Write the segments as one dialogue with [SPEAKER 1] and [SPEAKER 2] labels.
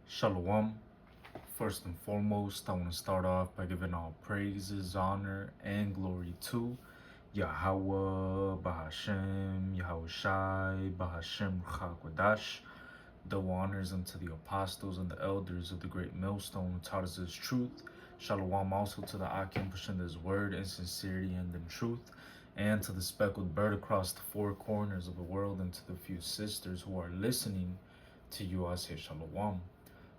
[SPEAKER 1] Shalom. First and foremost, I want to start off by giving all praises, honor, and glory to Yahweh, Bahashem, Yahweh Shai, Bahashem, Ruach Double honors unto the apostles and the elders of the great millstone who taught us this truth. Shalom also to the Akim pushing this word in sincerity and in truth, and to the speckled bird across the four corners of the world, and to the few sisters who are listening to you. I say Shalom.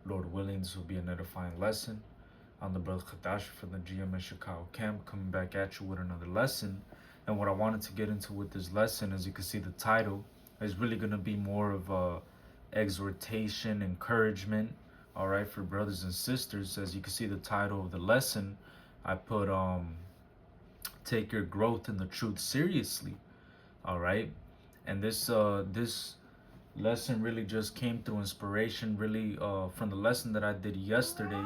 [SPEAKER 1] Lord willing, this will be an edifying lesson. I'm the brother Khadash from the GMS Chicago camp, coming back at you with another lesson. And what I wanted to get into with this lesson, as you can see, the title is really going to be more of a exhortation, encouragement, all right, for brothers and sisters. As you can see, the title of the lesson, I put take your growth in the truth seriously, all right. And this lesson really just came through inspiration, really, from the lesson that I did yesterday.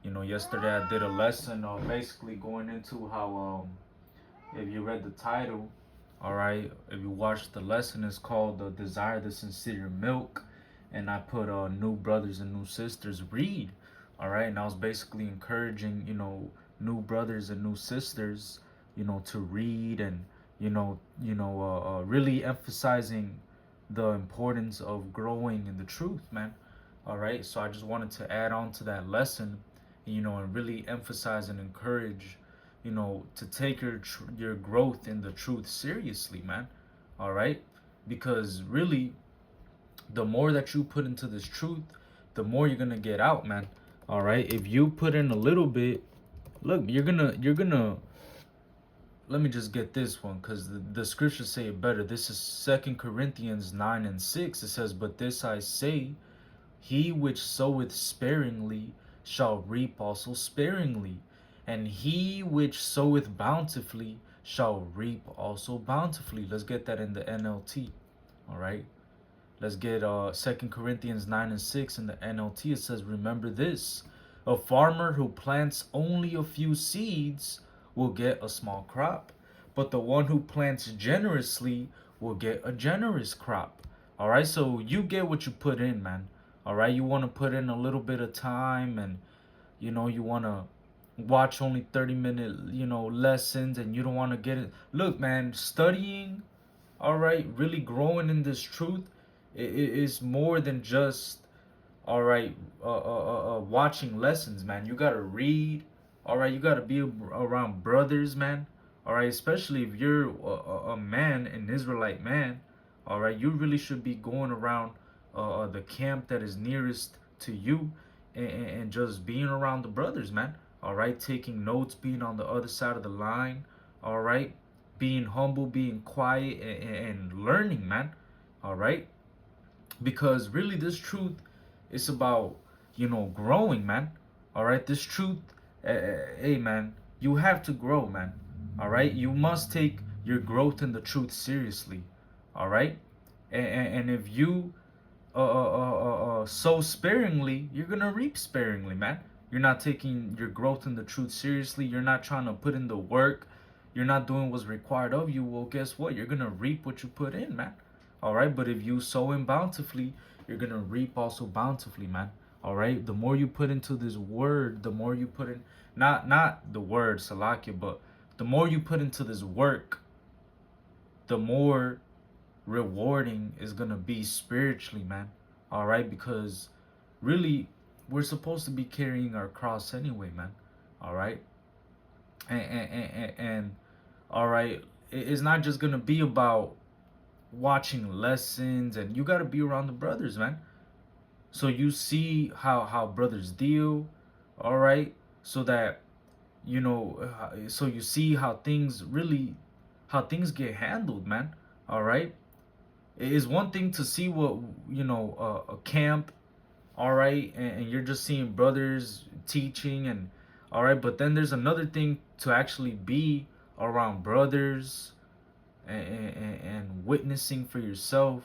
[SPEAKER 1] Yesterday I did a lesson basically going into how, if you read the title, all right, if you watched the lesson, it's called Desire the Sincere Milk. And I put new brothers and new sisters read, all right. And I was basically encouraging, new brothers and new sisters, to read, and really emphasizing the importance of growing in the truth, man. All right, so I just wanted to add on to that lesson, and really emphasize and encourage, to take your growth in the truth seriously, man. All right, because really, the more that you put into this truth, the more you're gonna get out, man. All right, if you put in a little bit, look, you're gonna let me just get this one, because the scriptures say it better. This is 2 Corinthians 9 and 6. It says, "But this I say, he which soweth sparingly shall reap also sparingly, and he which soweth bountifully shall reap also bountifully." Let's get that in the NLT. All right, let's get 2 Corinthians 9 and 6 in the NLT. It says, "Remember this, a farmer who plants only a few seeds will get a small crop, but the one who plants generously will get a generous crop." All right, so you get what you put in, man. All right, you want to put in a little bit of time, and you want to watch only 30-minute lessons, and you don't want to get it. Look, man, studying, all right, really growing in this truth, it is more than just, all right, watching lessons, man. You got to read. All right, you got to be around brothers, man. All right, especially if you're a man, an Israelite man. All right, you really should be going around the camp that is nearest to you, and just being around the brothers, man. All right, taking notes, being on the other side of the line. All right, being humble, being quiet, and learning, man. All right, because really this truth is about growing, man. All right, this truth, hey, man, you have to grow, man. All right, you must take your growth in the truth seriously. All right, and if you sow sparingly, you're gonna reap sparingly, man. You're not taking your growth in the truth seriously. You're not trying to put in the work. You're not doing what's required of you. Well, guess what? You're gonna reap what you put in, man. All right, but if you sow in bountifully, you're gonna reap also bountifully, man. All right, the more you put into this word, the more you put in, not the word Salakia, but the more you put into this work, the more rewarding is gonna be spiritually, man. All right, because really we're supposed to be carrying our cross anyway, man. All right, and all right, it's not just gonna be about watching lessons, and you got to be around the brothers, man, so you see how brothers deal. All right, so that so you see how things get handled, man. All right, it is one thing to see what a camp, all right, and you're just seeing brothers teaching, and all right, but then there's another thing to actually be around brothers, and witnessing for yourself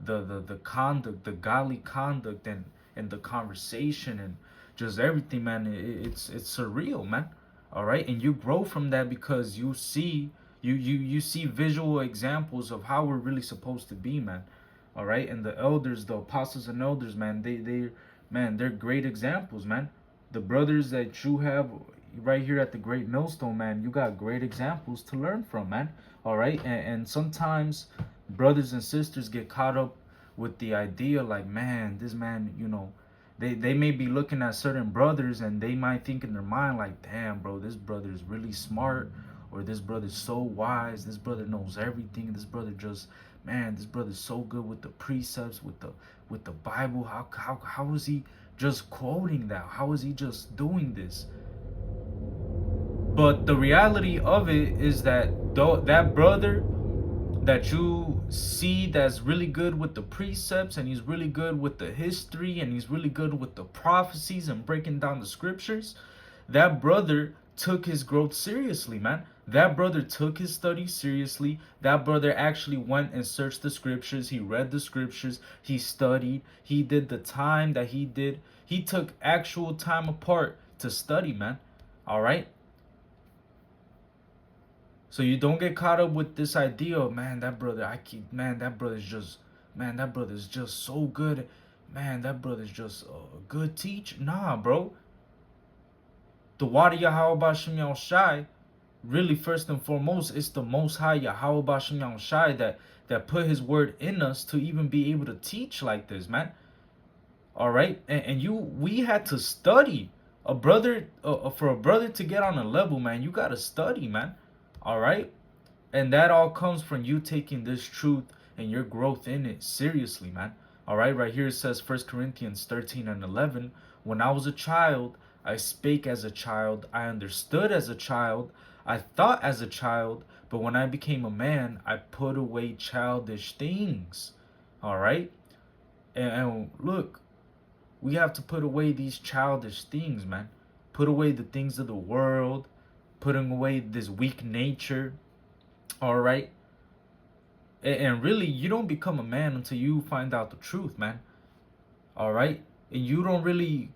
[SPEAKER 1] the conduct, the godly conduct, and the conversation, and just everything, man. It's surreal, man. All right, and you grow from that because you see you see visual examples of how we're really supposed to be, man. All right, and the elders, the apostles and elders, man, man, they're great examples, man. The brothers that you have right here at the Great Millstone, man, you got great examples to learn from, man. All right, and sometimes brothers and sisters get caught up with the idea, like, man, this man, they may be looking at certain brothers and they might think in their mind, like, damn, bro, this brother is really smart, or this brother's so wise, this brother knows everything, this brother just, man, this brother's so good with the precepts, with the Bible. How is he just quoting that? How is he just doing this? But the reality of it is that that brother that you see that's really good with the precepts, and he's really good with the history, and he's really good with the prophecies and breaking down the scriptures, that brother took his growth seriously, man. That brother took his studies seriously. That brother actually went and searched the scriptures. He read the scriptures. He studied. He did the time that he did. He took actual time apart to study, man. All right? So you don't get caught up with this idea of, man, that brother, that brother's just so good. Man, that brother's just a good teacher. Nah, bro. The Wadi Yahweh Bashim Yahweh Shai, really, first and foremost, it's the Most High Yahweh Bashim Yahweh Shai that put his word in us to even be able to teach like this, man. All right? And we had to study. For a brother to get on a level, man, you got to study, man. All right? And that all comes from you taking this truth and your growth in it seriously, man. All right here it says 1 Corinthians 13 and 11. When I was a child, I spake as a child. I understood as a child. I thought as a child. But when I became a man, I put away childish things. All right? And look, we have to put away these childish things, man. Put away the things of the world. Putting away this weak nature. All right? And really, you don't become a man until you find out the truth, man. All right? And you don't really,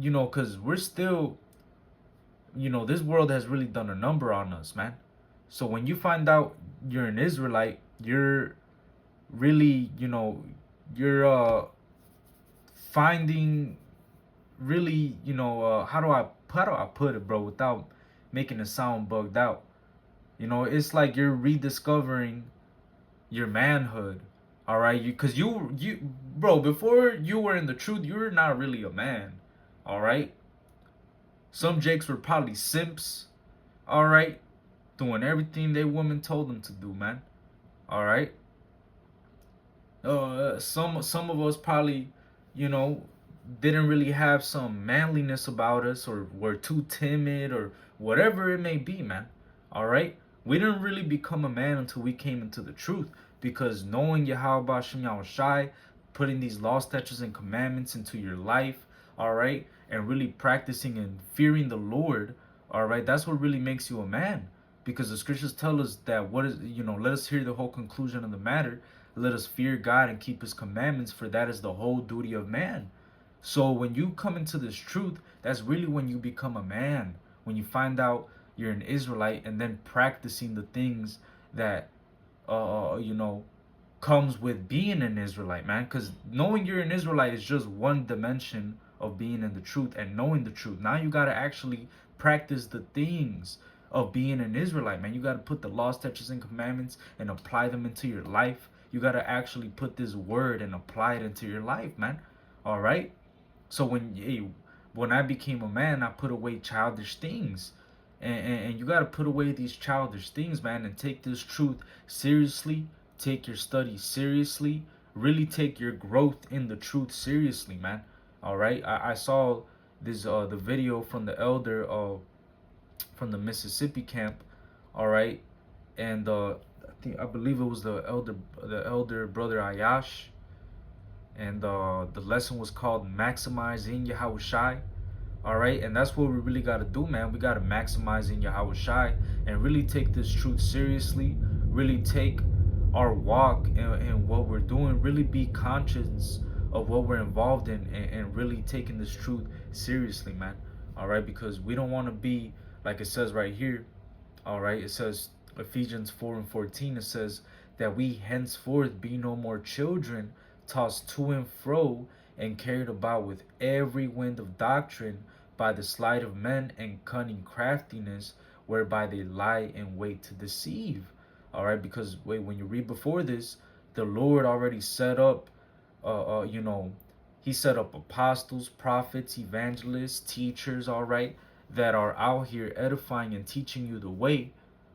[SPEAKER 1] because we're still, this world has really done a number on us, man. So when you find out you're an Israelite, you're really, you're finding really, how do I put it, bro, without making it sound bugged out? It's like you're rediscovering your manhood. All right, because bro, before you were in the truth, you were not really a man. All right, some jakes were probably simps. All right, doing everything their woman told them to do, man. All right. Some of us probably, didn't really have some manliness about us, or were too timid, or whatever it may be, man. All right. We didn't really become a man until we came into the truth, because knowing Yahweh Bashim Yahweh Shai, putting these law, statutes, and commandments into your life, all right, and really practicing and fearing the Lord, all right, that's what really makes you a man. Because the scriptures tell us that let us hear the whole conclusion of the matter. Let us fear God and keep his commandments, for that is the whole duty of man. So when you come into this truth, that's really when you become a man. When you find out you're an Israelite, and then practicing the things that comes with being an Israelite, man. Because knowing you're an Israelite is just one dimension of being in the truth and knowing the truth. Now you got to actually practice the things of being an Israelite, man. You got to put the law, statutes, and commandments and apply them into your life. You got to actually put this word and apply it into your life, man. All right? So when I became a man, I put away childish things. And you got to put away these childish things, man, and take this truth seriously. Take your studies seriously. Really take your growth in the truth seriously, man. All right? I saw this the video from the elder from the Mississippi camp, all right? And I believe it was the elder brother Ayash, and the lesson was called Maximizing Yahweh Shai. All right, and that's what we really got to do, man. We got to maximize in Yahweh Shai and really take this truth seriously. Really take our walk and what we're doing. Really be conscious of what we're involved in, and really taking this truth seriously, man. All right, because we don't want to be like it says right here. All right, it says Ephesians 4 and 14. It says that we henceforth be no more children, tossed to and fro and carried about with every wind of doctrine by the sleight of men and cunning craftiness, whereby they lie in wait to deceive. All right, because wait, when you read before this, the Lord already set up, you know, He set up apostles, prophets, evangelists, teachers, all right, that are out here edifying and teaching you the way,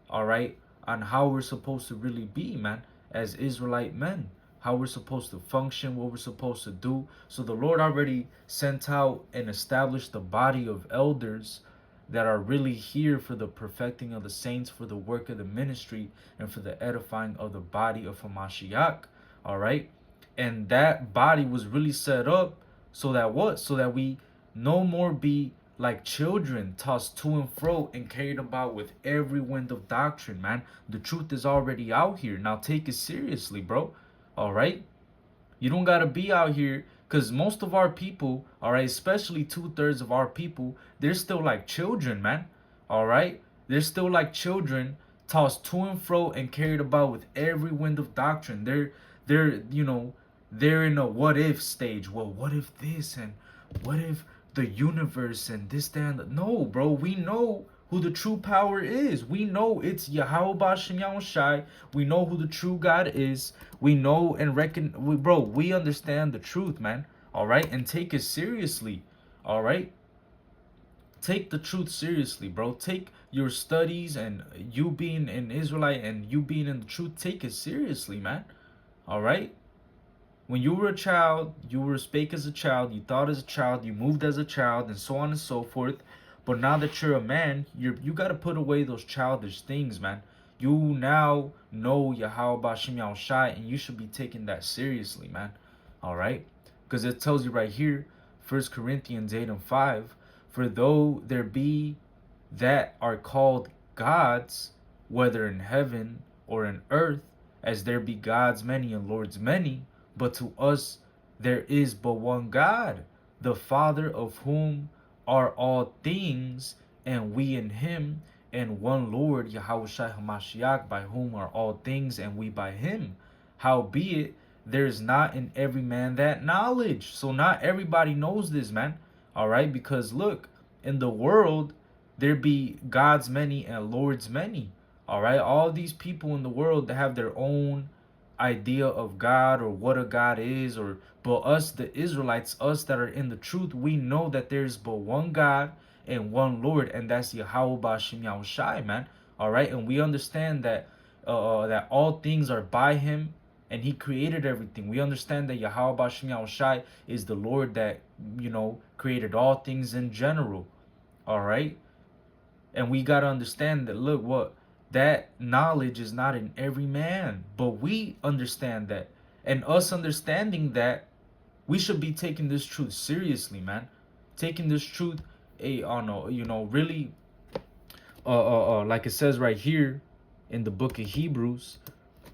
[SPEAKER 1] all right, on how we're supposed to really be, man, as Israelite men, how we're supposed to function, what we're supposed to do. So the Lord already sent out and established the body of elders that are really here for the perfecting of the saints, for the work of the ministry, and for the edifying of the body of Hamashiach. All right. And that body was really set up so that what? So that we no more be like children tossed to and fro and carried about with every wind of doctrine, man. The truth is already out here. Now take it seriously, bro. All right. You don't got to be out here because most of our people, all right, especially 2/3 of our people, they're still like children, man. All right. They're still like children tossed to and fro and carried about with every wind of doctrine. They're in a what if stage. Well, what if this and what if the universe and this, that, and no, bro. We know who the true power is. We know it's Yahweh Bashem Yahushai. We know who the true God is. We know and we understand the truth, man. All right, and take it seriously. All right, take the truth seriously, bro. Take your studies and you being an Israelite and you being in the truth. Take it seriously, man. All right. When you were a child, you were spake as a child, you thought as a child, you moved as a child, and so on and so forth. But now that you're a man, you gotta put away those childish things, man. You now know Yahweh Bashem Yahushai, and you should be taking that seriously, man. All right, because it tells you right here, 1 Corinthians 8:5, for though there be that are called gods, whether in heaven or in earth, as there be gods many and lords many, but to us there is but one God, the Father, of whom are all things, and we in him, and one Lord, Yahushua HaMashiach, by whom are all things, and we by him. Howbeit, there is not in every man that knowledge. So not everybody knows this, man. All right, because look, in the world, there be gods many and lords many. All right, all these people in the world that have their own idea of God or what a God is, or but us, the Israelites, us that are in the truth, we know that there's but one God and one Lord, and that's Yahweh Bashem Yahushai, man. All right, and we understand that that all things are by Him, and He created everything. We understand that Yahweh Bashem Yahushai is the Lord that created all things in general. All right, and we gotta understand that. Look, what that knowledge is not in every man, but we understand that, and us understanding that, we should be taking this truth seriously, man. Taking this truth, really, like it says right here in the book of Hebrews.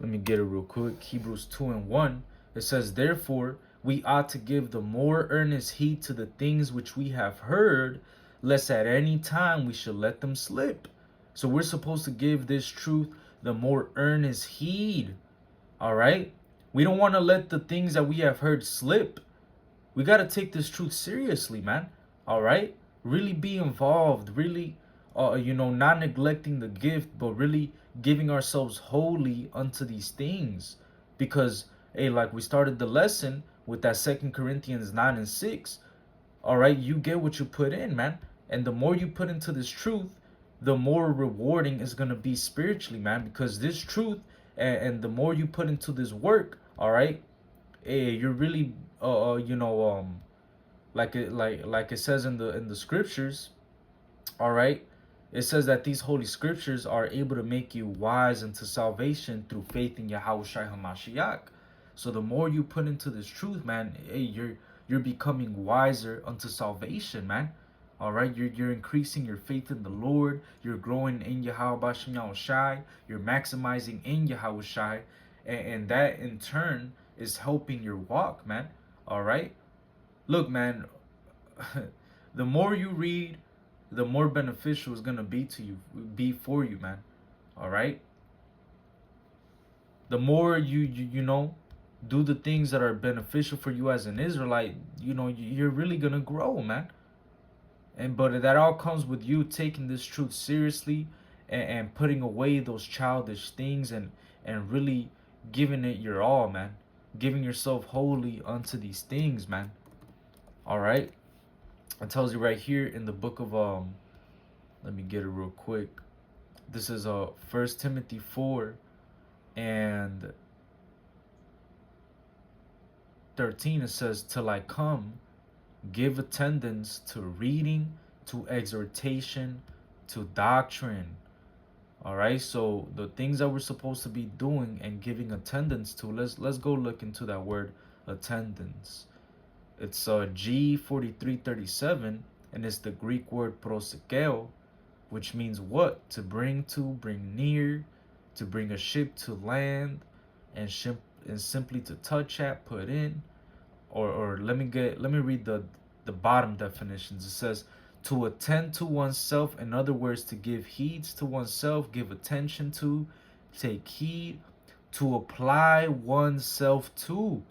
[SPEAKER 1] Let me get it real quick. Hebrews 2:1. It says, therefore, we ought to give the more earnest heed to the things which we have heard, lest at any time we should let them slip. So we're supposed to give this truth the more earnest heed. All right? We don't want to let the things that we have heard slip. We got to take this truth seriously, man. All right? Really be involved. Really, not neglecting the gift, but really giving ourselves wholly unto these things. Because, hey, like we started the lesson with that 2 Corinthians 9:6. All right? You get what you put in, man. And the more you put into this truth, the more rewarding it's going to be spiritually, man, because this truth and the more you put into this work, all right, you're really like it says in the scriptures, all right, it says that these holy scriptures are able to make you wise unto salvation through faith in Yahushua HaMashiach. So the more you put into this truth, man, you're becoming wiser unto salvation, man. All right, you're increasing your faith in the Lord. You're growing in Yahweh Bashem Yahushai. You're maximizing in Yahushai, and that in turn is helping your walk, man. All right, look, man. The more you read, the more beneficial it's gonna be for you, man. All right. The more you know, do the things that are beneficial for you as an Israelite, you're really gonna grow, man. But that all comes with you taking this truth seriously, and putting away those childish things, and really giving it your all, man. Giving yourself wholly unto these things, man. All right. It tells you right here in the book of let me get it real quick. This is 1 Timothy 4 and 13. It says, "Till I come, give attendance to reading, to exhortation, to doctrine." All right, so the things that we're supposed to be doing and giving attendance to, let's go look into that word attendance. It's G4337, and it's the Greek word prosikeo, which means what? To bring to, bring near, to bring a ship to land, and simply to touch at, put in. Or let me read the bottom definitions. It says to attend to oneself, in other words, to give heeds to oneself, give attention to, take heed, to apply oneself to,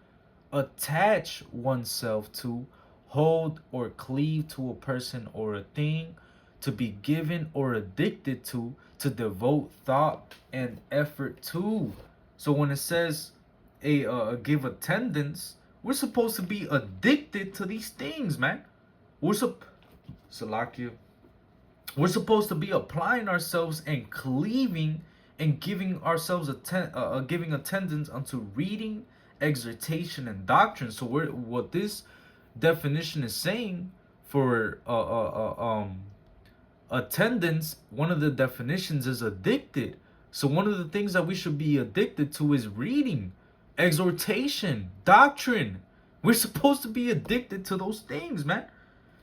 [SPEAKER 1] attach oneself to, hold or cleave to a person or a thing, to be given or addicted to devote thought and effort to. So when it says give attendance, we're supposed to be addicted to these things, man. Salakia. We're supposed to be applying ourselves and cleaving and giving ourselves giving attendance unto reading, exhortation, and doctrine. So what this definition is saying for attendance, one of the definitions is addicted. So one of the things that we should be addicted to is reading, exhortation, doctrine. We're supposed to be addicted to those things, man.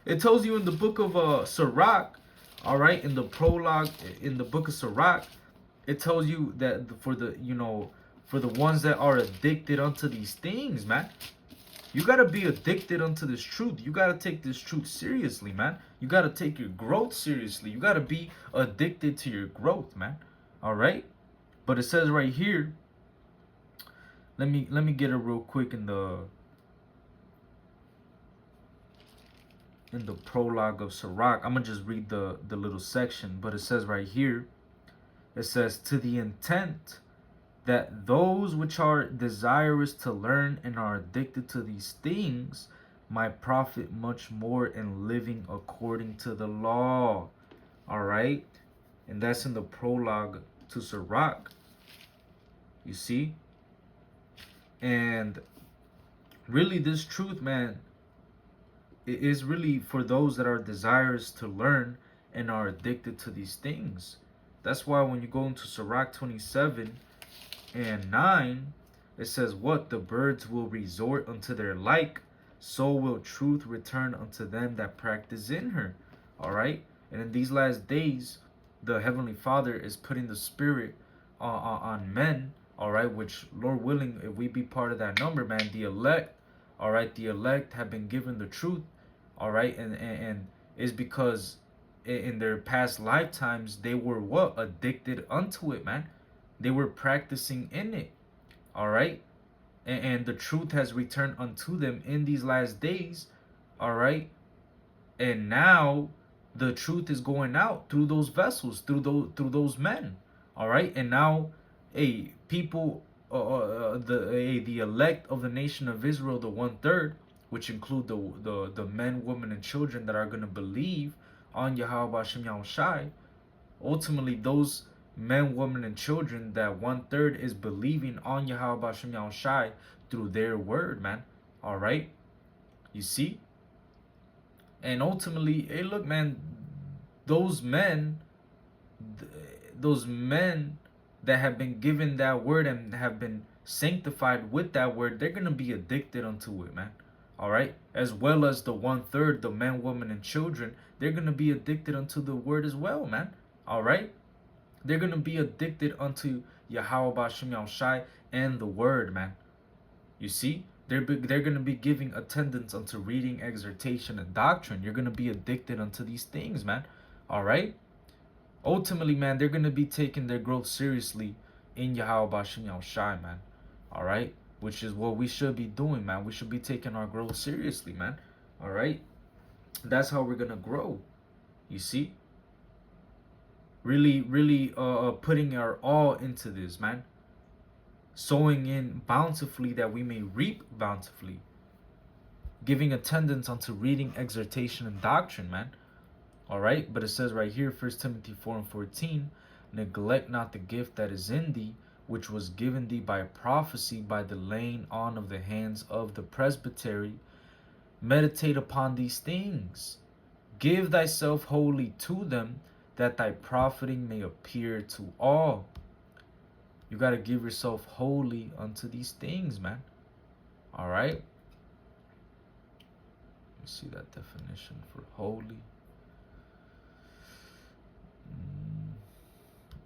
[SPEAKER 1] It tells you in the book of Sirach, all right, in the prologue in the book of Sirach, it tells you that for the ones that are addicted unto these things, man, you gotta be addicted unto this truth. You gotta take this truth seriously, man. You gotta take your growth seriously. You gotta be addicted to your growth, man. All right. But it says right here. Let me get it real quick in the prologue of Sirach. I'm gonna just read the little section, but it says right here. It says, to the intent that those which are desirous to learn and are addicted to these things might profit much more in living according to the law. All right, and that's in the prologue to Sirach. You see, and really, this truth, man, it is really for those that are desirous to learn and are addicted to these things. That's why when you go into Sirach 27 and 9, it says, what? The birds will resort unto their like, so will truth return unto them that practice in her. All right? And in these last days, the Heavenly Father is putting the Spirit on men, all right? Which, Lord willing, if we be part of that number, man, the elect, all right? The elect have been given the truth, all right? And it's because in their past lifetimes, they were what? Addicted unto it, man. They were practicing in it, all right? And the truth has returned unto them in these last days, all right? And now the truth is going out through those vessels, through those men, all right? And now, people, the elect of the nation of Israel, the 1/3, which include the men, women, and children that are going to believe on Yahweh Bashem Yahushai, ultimately those men, women, and children, that 1/3 is believing on Yahweh Bashem Yahushai through their word, man. All right, you see, and ultimately, hey, look, man, those men that have been given that word and have been sanctified with that word, they're gonna be addicted unto it, man. All right, as well as the 1/3, the men, women, and children, they're gonna be addicted unto the word as well, man. All right, they're gonna be addicted unto Yahweh Bashem Yahushai and the word, man. You see, they're gonna be giving attendance unto reading, exhortation, and doctrine. You're gonna be addicted unto these things, man. All right. Ultimately, man, they're gonna be taking their growth seriously in Yahweh Bashem Yahushai, man. All right. which is what we should be doing, man. We should be taking our growth seriously, man. All right? That's how we're going to grow. You see? Really putting our all into this, man. Sowing in bountifully that we may reap bountifully. Giving attendance unto reading, exhortation, and doctrine, man. All right? But it says right here, 1 Timothy 4:14, neglect not the gift that is in thee, which was given thee by prophecy, by the laying on of the hands of the presbytery. Meditate upon these things. Give thyself wholly to them, that thy profiting may appear to all. You got to give yourself wholly unto these things, man. All right? Let me see that definition for holy.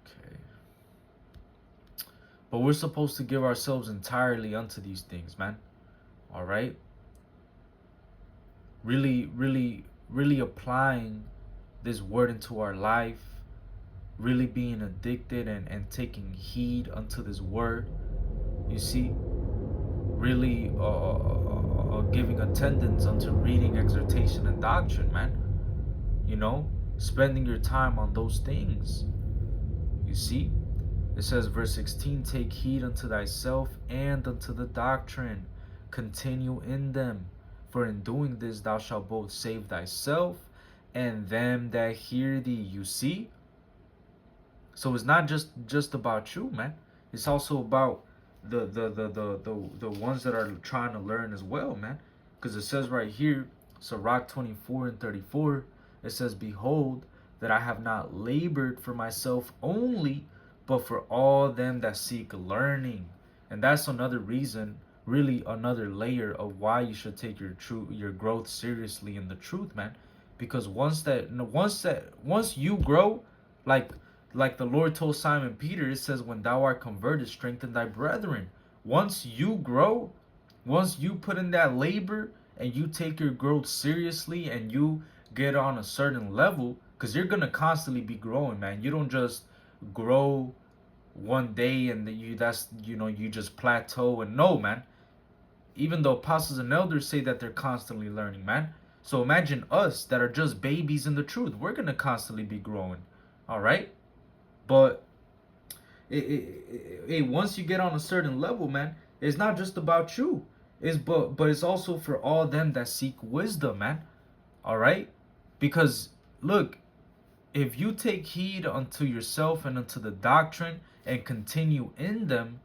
[SPEAKER 1] Okay. But we're supposed to give ourselves entirely unto these things, man. All right? Really applying this word into our life, really being addicted and taking heed unto this word. You see, really giving attendance unto reading, exhortation, and doctrine, man. You know, spending your time on those things. You see, it says, verse 16, take heed unto thyself and unto the doctrine. Continue in them. For in doing this, thou shalt both save thyself and them that hear thee. You see? So it's not just about you, man. It's also about the ones that are trying to learn as well, man. Because it says right here, Sirach 24:34, it says, behold, that I have not labored for myself only, but for all them that seek learning. And that's another reason, really another layer of why you should take your growth seriously in the truth, man. Because once you grow, like the Lord told Simon Peter, it says, when thou art converted, strengthen thy brethren. Once you grow, once you put in that labor and you take your growth seriously and you get on a certain level, because you're going to constantly be growing, man. You don't just grow one day and you just plateau. And no, man. Even the apostles and elders say that they're constantly learning, man. So imagine us that are just babies in the truth. We're going to constantly be growing. All right? But once you get on a certain level, man, it's not just about you. But it's also for all them that seek wisdom, man. All right? Because look, if you take heed unto yourself and unto the doctrine and continue in them,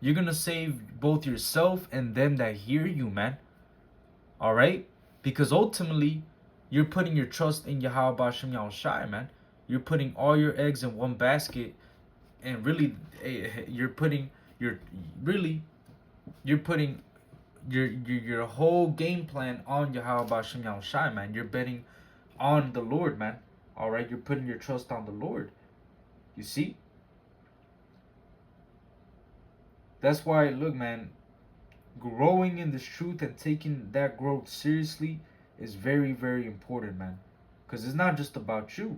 [SPEAKER 1] you're going to save both yourself and them that hear you, man. All right? Because ultimately, you're putting your trust in Yahweh Bashem Yahushai, man. You're putting all your eggs in one basket, and really, you're putting your whole game plan on Yahweh Bashem Yahushai, man. You're betting on the Lord, man. All right, you're putting your trust on the Lord. You see? That's why, look, man, growing in this truth and taking that growth seriously is very, very important, man. Because it's not just about you.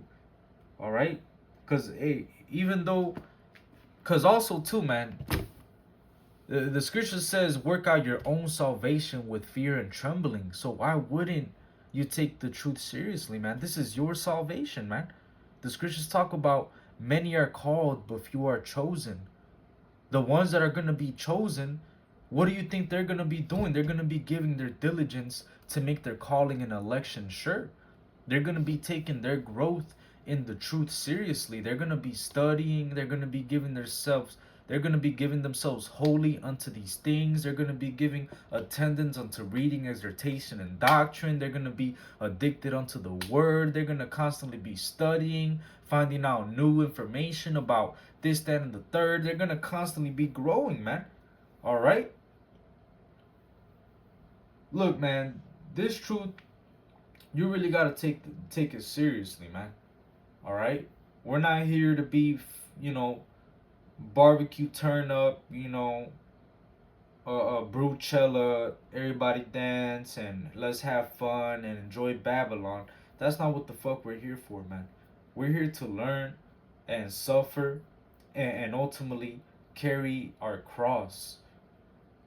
[SPEAKER 1] All right? Because, because also, too, man, the scripture says, work out your own salvation with fear and trembling. So why wouldn't you take the truth seriously, man? This is your salvation, man. The scriptures talk about many are called, but few are chosen. The ones that are going to be chosen, what do you think they're going to be doing? They're going to be giving their diligence to make their calling and election sure. They're going to be taking their growth in the truth seriously. They're going to be studying. They're going to be giving themselves wholly unto these things. They're going to be giving attendance unto reading, exhortation, and doctrine. They're going to be addicted unto the word. They're going to constantly be studying, finding out new information about this, that, and the third. They're going to constantly be growing, man. All right? Look, man, this truth, you really got to take it seriously, man. All right? We're not here to be, barbecue turn up, brucella, everybody dance and let's have fun and enjoy Babylon. That's not what the fuck we're here for, man. We're here to learn and suffer and ultimately carry our cross.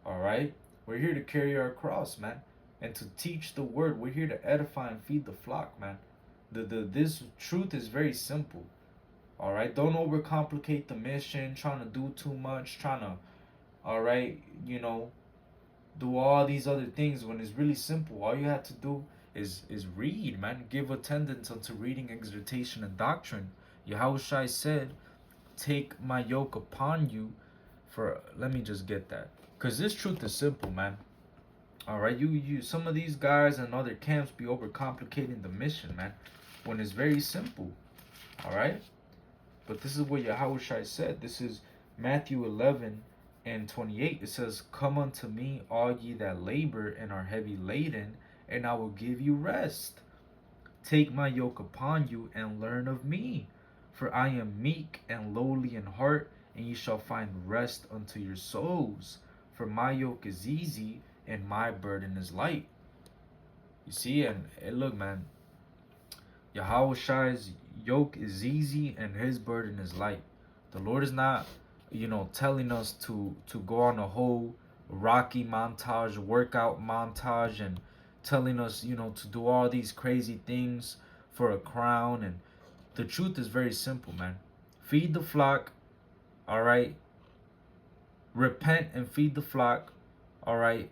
[SPEAKER 1] All right? We're here to carry our cross, man, and to teach the word. We're here to edify and feed the flock, man. This truth is very simple. All right? Don't overcomplicate the mission, trying to do too much, trying to, all right, do all these other things when it's really simple. All you have to do is read, man. Give attendance unto reading, exhortation, and doctrine. Yahushua said, "Take my yoke upon you." For let me just get that, cause this truth is simple, man. All right, you some of these guys and other camps be overcomplicating the mission, man, when it's very simple. All right, but this is what Yahushua said. This is Matthew 11:28. It says, "Come unto me, all ye that labor and are heavy laden, and I will give you rest. Take my yoke upon you and learn of me, for I am meek and lowly in heart, and ye shall find rest unto your souls. For my yoke is easy and my burden is light." You see, and look, man, Yahushua's yoke is easy and his burden is light. The Lord is not, telling us to go on a whole rocky montage, workout montage, and telling us, to do all these crazy things for a crown. And the truth is very simple, man. Feed the flock, all right? Repent and feed the flock, all right?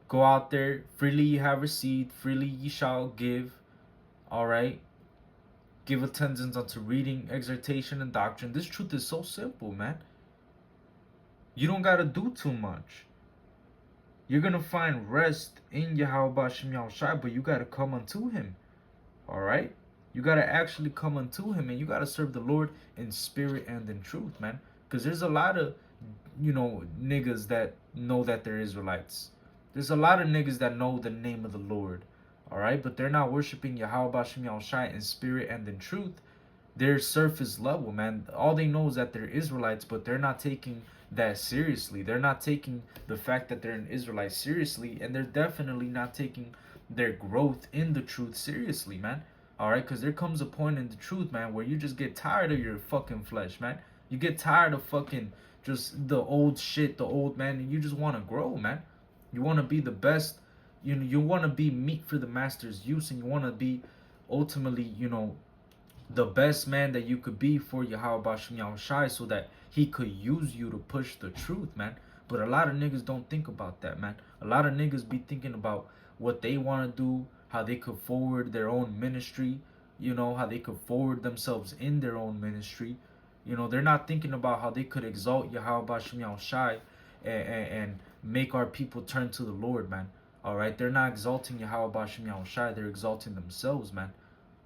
[SPEAKER 1] Go out there, freely ye have received, freely ye shall give, all right? Give attendance unto reading, exhortation, and doctrine. This truth is so simple, man. You don't got to do too much. You're going to find rest in Yahweh Shem Yahushai, but you got to come unto him, all right? You got to actually come unto him, and you got to serve the Lord in spirit and in truth, man. Because there's a lot of, niggas that know that they're Israelites. There's a lot of niggas that know the name of the Lord, all right? But they're not worshiping Yahweh Shem Yahushai in spirit and in truth. They're surface level, man. All they know is that they're Israelites, but they're not taking that seriously. They're not taking the fact that they're an Israelite seriously, and they're definitely not taking their growth in the truth seriously, man. All right, because there comes a point in the truth, man, where you just get tired of your fucking flesh, man. You get tired of fucking just the old shit, the old man, and you just want to grow, man. You want to be the best. You want to be meat for the master's use, and you want to be ultimately, the best man that you could be for Yahweh Shem Yahushai, so that he could use you to push the truth, man. But a lot of niggas don't think about that, man. A lot of niggas be thinking about what they want to do, how they could forward their own ministry, how they could forward themselves in their own ministry. They're not thinking about how they could exalt Yahweh Shem Yahushai and make our people turn to the Lord, man. All right, they're not exalting Yahweh Shem Yahushai, they're exalting themselves, man.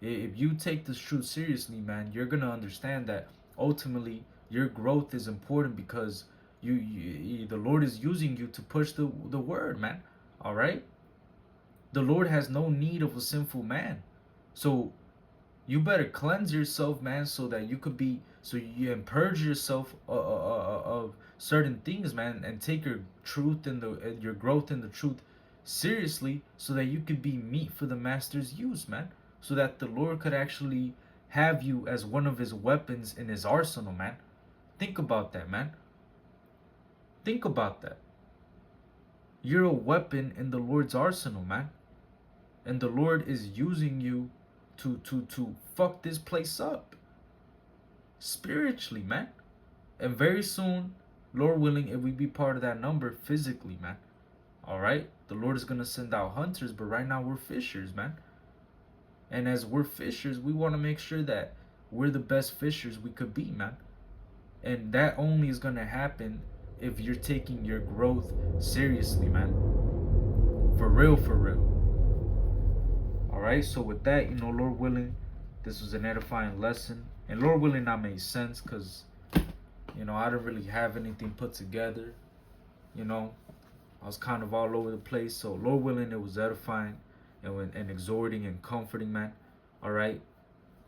[SPEAKER 1] If you take this truth seriously, man, you're gonna understand that ultimately your growth is important, because the Lord is using you to push the word, man. All right, the Lord has no need of a sinful man, so you better cleanse yourself, man, so that you could be, so you and purge yourself of certain things, man, and take your truth and your growth in the truth seriously, so that you could be meat for the master's use, man. So that the Lord could actually have you as one of his weapons in his arsenal, man. Think about that, man. Think about that. You're a weapon in the Lord's arsenal, man. And the Lord is using you to fuck this place up spiritually, man. And very soon, Lord willing, if we be part of that number physically, man. All right? The Lord is going to send out hunters, but right now we're fishers, man. And as we're fishers, we want to make sure that we're the best fishers we could be, man. And that only is going to happen if you're taking your growth seriously, man. For real, for real. All right, so with that, Lord willing, this was an edifying lesson. And Lord willing, that made sense, because, I didn't really have anything put together. I was kind of all over the place. So Lord willing, it was edifying and exhorting and comforting, man. All right,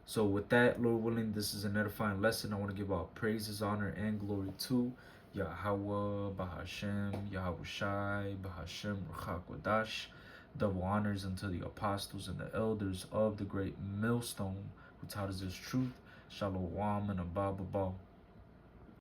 [SPEAKER 1] so with that, Lord willing, this is an edifying lesson. I want to give all praises, honor, and glory to Yahweh, Bahashem, Yahushai, Bahashem, Ruach Kodash. Double honors unto the apostles and the elders of the great millstone who taught us this truth. Shalom and Abba.